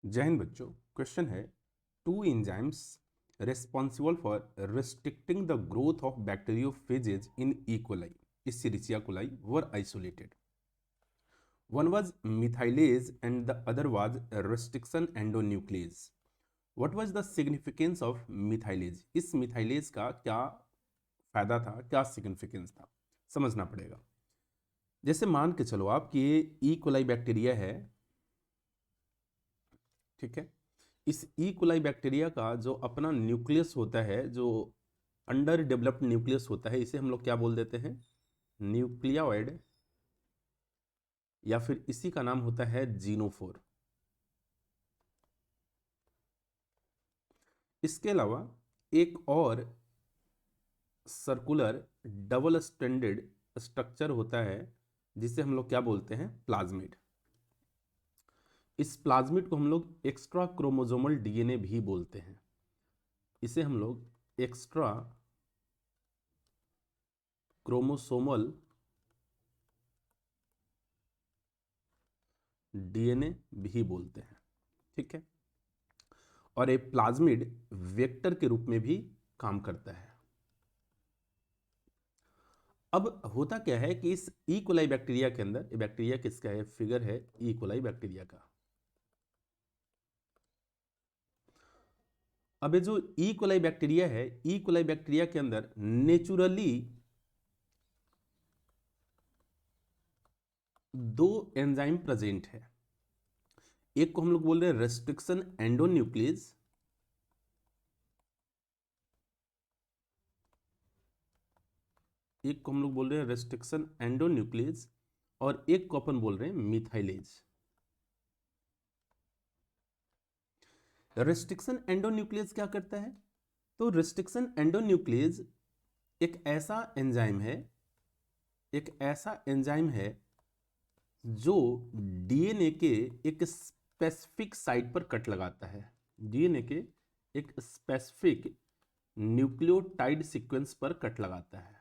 जय हिंद बच्चों। क्वेश्चन है, two enzymes responsible for restricting the growth of bacteriophages in E. coli, Escherichia coli, were isolated. One was methylase and the other was restriction endonuclease. What was the significance of methylase? इस methylase का क्या फायदा था, क्या significance था, समझना पड़ेगा। जैसे मान के चलो आप कि ये ई कोलाई बैक्टीरिया है, ठीक है। इस ई कोलाई बैक्टीरिया का जो अपना न्यूक्लियस होता है, जो अंडर डेवलप्ड न्यूक्लियस होता है, इसे हम लोग क्या बोल देते हैं? न्यूक्लियोइड, या फिर इसी का नाम होता है जीनोफोर। इसके अलावा एक और सर्कुलर डबल स्ट्रैंडेड स्ट्रक्चर होता है जिसे हम लोग क्या बोलते हैं? प्लाज्मिड। इस प्लाज्मिड को हम लोग एक्स्ट्रा क्रोमोसोमल डीएनए भी बोलते हैं। इसे हम लोग एक्स्ट्रा क्रोमोसोमल डीएनए भी बोलते हैं, ठीक है। और ये प्लाज्मिड वेक्टर के रूप में भी काम करता है। अब होता क्या है कि इस ई कोलाई बैक्टीरिया के अंदर, ये बैक्टीरिया किसका है? फिगर है ई कोलाई बैक्टीरिया का। अब ये जो ई कोलाई बैक्टीरिया है, ई कोलाई बैक्टीरिया के अंदर नेचुरली दो एंजाइम प्रेजेंट है। एक को हम लोग बोल रहे हैं रेस्ट्रिक्शन एंडोन्यूक्लियस, एक को हम लोग बोल रहे हैं रेस्ट्रिक्शन एंडोन्यूक्लियस, और एक को अपन बोल रहे हैं मिथाइलेज। रेस्ट्रिक्शन एंडोन्यूक्लियस क्या करता है? तो रेस्ट्रिक्शन एंडोन्यूक्लियस एक ऐसा एंजाइम है, एक ऐसा एंजाइम है जो डीएनए के एक स्पेसिफिक साइट पर कट लगाता है। डीएनए के एक स्पेसिफिक न्यूक्लियोटाइड सीक्वेंस पर कट लगाता है।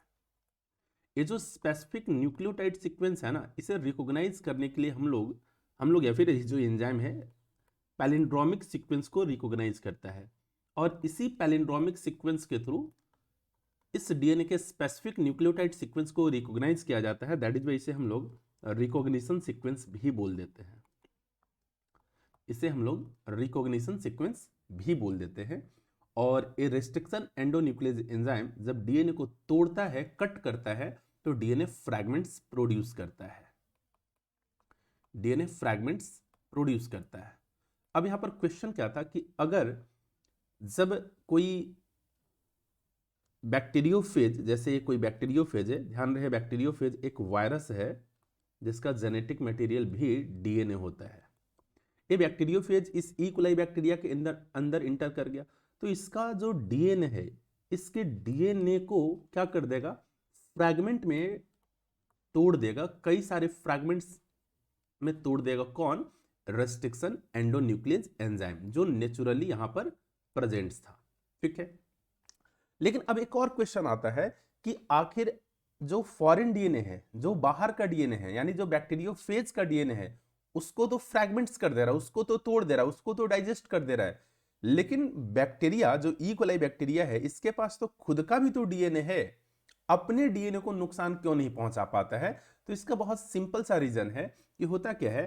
ये जो स्पेसिफिक न्यूक्लियोटाइड सीक्वेंस है ना, इसे रिकॉग्नाइज करने के लिए हम लोग या फिर जो एंजाइम है पैलिंड्रोमिक सीक्वेंस को रिकॉग्नाइज करता है, और इसी पैलिंड्रोमिक सीक्वेंस के थ्रू इस डीएनए के स्पेसिफिक न्यूक्लियोटाइड सीक्वेंस को रिकॉग्नाइज किया जाता है। दैट इज वाई इसे हम लोग रिकॉग्निशन सीक्वेंस भी बोल देते हैं। इसे हम लोग रिकॉग्निशन सीक्वेंस भी बोल देते हैं। और ये रेस्ट्रिक्शन एंडोन्यूक्लियस एंजाइम जब डीएनए को तोड़ता है, कट करता है, तो डीएनए फ्रैगमेंट्स प्रोड्यूस करता है। डीएनए फ्रैगमेंट्स प्रोड्यूस करता है। अब यहां पर क्वेश्चन क्या था कि अगर जब कोई बैक्टीरियोफेज, जैसे ये कोई बैक्टीरियोफेज है, ध्यान रहे बैक्टीरियोफेज एक वायरस है जिसका जेनेटिक मटेरियल भी डीएनए होता है। ये बैक्टीरियोफेज इस ई कोलाई बैक्टीरिया के अंदर इंटर कर गया, तो इसका जो डीएनए है, इसके डीएनए को क्या कर देगा? फ्रैगमेंट में तोड़ देगा, कई सारे फ्रैगमेंट्स में तोड़ देगा। कौन? रेस्ट्रिक्शन एंडोन्यूक्लियस एंजाइम, जो नेचुरली यहां पर प्रेजेंट था, ठीक है। लेकिन अब एक और क्वेश्चन आता है कि आखिर जो फॉरेन डीएनए है, जो बाहर का डीएनए है, यानी जो बैक्टीरियोफेज का डीएनए है, उसको तो फ्रैगमेंट्स कर दे रहा है, उसको तो तोड़ दे रहा है, उसको तो डाइजेस्ट कर दे रहा है। लेकिन बैक्टीरिया, जो ई कोलाई बैक्टीरिया है, इसके पास तो खुद का भी तो डीएनए है। अपने डीएनए को नुकसान क्यों नहीं पहुंचा पाता है? तो इसका बहुत सिंपल सा रीजन है कि होता क्या है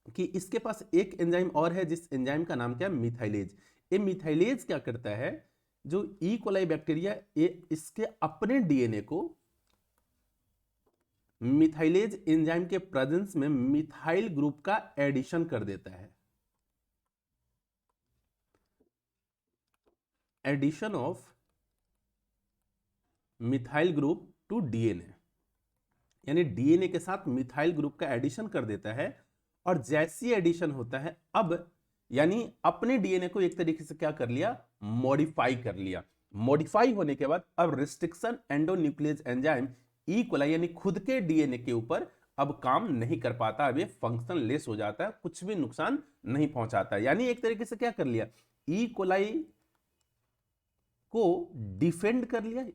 कि इसके पास एक एंजाइम और है, जिस एंजाइम का नाम क्या है? मिथाइलेज। ये मिथाइलेज क्या करता है? जो ई कोलाई बैक्टीरिया, ये इसके अपने डीएनए को मिथाइलेज एंजाइम के प्रेजेंस में मिथाइल ग्रुप का एडिशन कर देता है। Addition of methyl group to DNA, यानी डीएनए के साथ मिथाइल ग्रुप का एडिशन कर देता है। और जैसी एडिशन होता है, अब यानी अपने डीएनए को एक तरीके से क्या कर लिया? मॉडिफाई कर लिया। मॉडिफाई होने के बाद अब restriction endonuclease enzyme E coli यानी खुद के डीएनए के ऊपर अब काम नहीं कर पाता, अब ये फंक्शन लेस हो जाता है, कुछ भी नुकसान नहीं पहुंचाता। यानी एक तरीके से क्या कर लिया? ई कोलाई को डिफेंड कर लिया।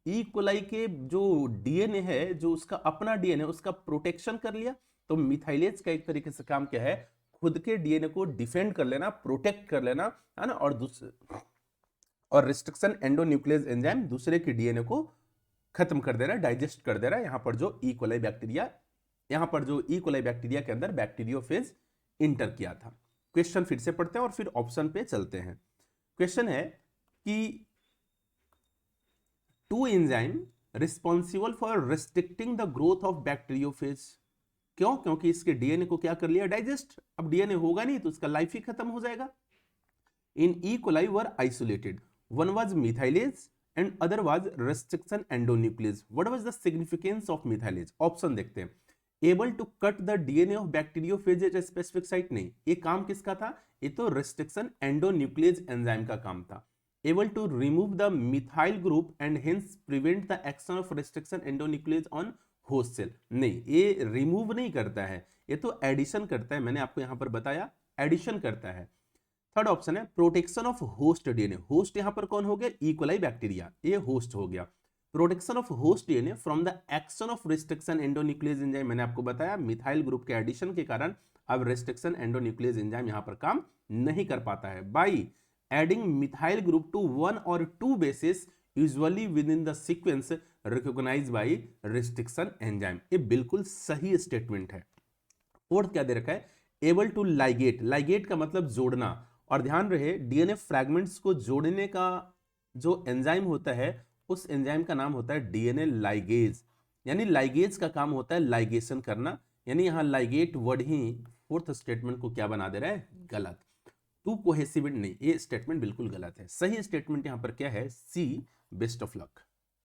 ई कोलाई के जो डीएनए है, जो उसका अपना डीएनए, उसका प्रोटेक्शन कर लिया। तो मिथाइलेज का एक तरीके से काम क्या है? खुद के डीएनए को डिफेंड कर लेना, प्रोटेक्ट कर लेना, है ना, और रिस्ट्रिक्शन एंडोन्यूक्लियस एंजाइम दूसरे के डीएनए को खत्म कर दे रहा है, डाइजेस्ट कर दे रहा है। यहां पर जो ई कोलाई बैक्टीरिया के अंदर बैक्टीरियोफेज इंटर किया था। क्वेश्चन फिर से पढ़ते हैं और फिर ऑप्शन पे चलते हैं। क्वेश्चन है कि two enzyme responsible for restricting the growth of bacteriophage. क्यों? क्योंकि इसके डीएनए को क्या कर लिया, डाइजेस्ट। अब डीएनए होगा नहीं तो उसका लाइफ ही खत्म हो जाएगा। In E coli were isolated, one was methylase and other was restriction endonuclease. What was the significance of methylase? Option देखते हैं। Able to cut the DNA of bacteriophage at a specific site, नहीं, ये काम किसका था? ये तो restriction endonuclease enzyme का काम था। Able to remove the methyl group and hence prevent the action of restriction endonuclease on host cell, नहीं, ये रिमूव नहीं करता है, ये तो एडिशन करता है। मैंने आपको यहां पर बताया, एडिशन करता है। थर्ड ऑप्शन है protection of host DNA. Host यहां पर कौन हो गया? ई कोलाई बैक्टीरिया, ये होस्ट हो गया। Protection of host DNA from the action of restriction endonuclease enzyme, मैंने आपको बताया मिथाइल ग्रुप के एडिशन के कारण अब रिस्ट्रिक्शन एंडोन्यूक्लियस एंजाइम यहां पर काम नहीं कर पाता है। By adding methyl group to one और two bases usually within the sequence recognised by restriction enzyme, ये बिल्कुल सही स्टेटमेंट है। फोर्थ क्या दे रखा है? Able to ligate. लाइगेट का मतलब जोड़ना, और ध्यान रहे डीएनए फ्रैगमेंट्स को जोड़ने का जो एंजाइम होता है उस एंजाइम का नाम होता है डीएनए लाइगेज, यानी लाइगेज का काम होता है लाइगेशन करना, यानी यहां लाइगेट वर्ड ही फोर्थ स्टेटमेंट को क्या बना दे रहा है? गलत। टू कोहेसिव नहीं, ये स्टेटमेंट बिल्कुल गलत है। सही स्टेटमेंट यहां पर क्या है? सी, बेस्ट ऑफ लक।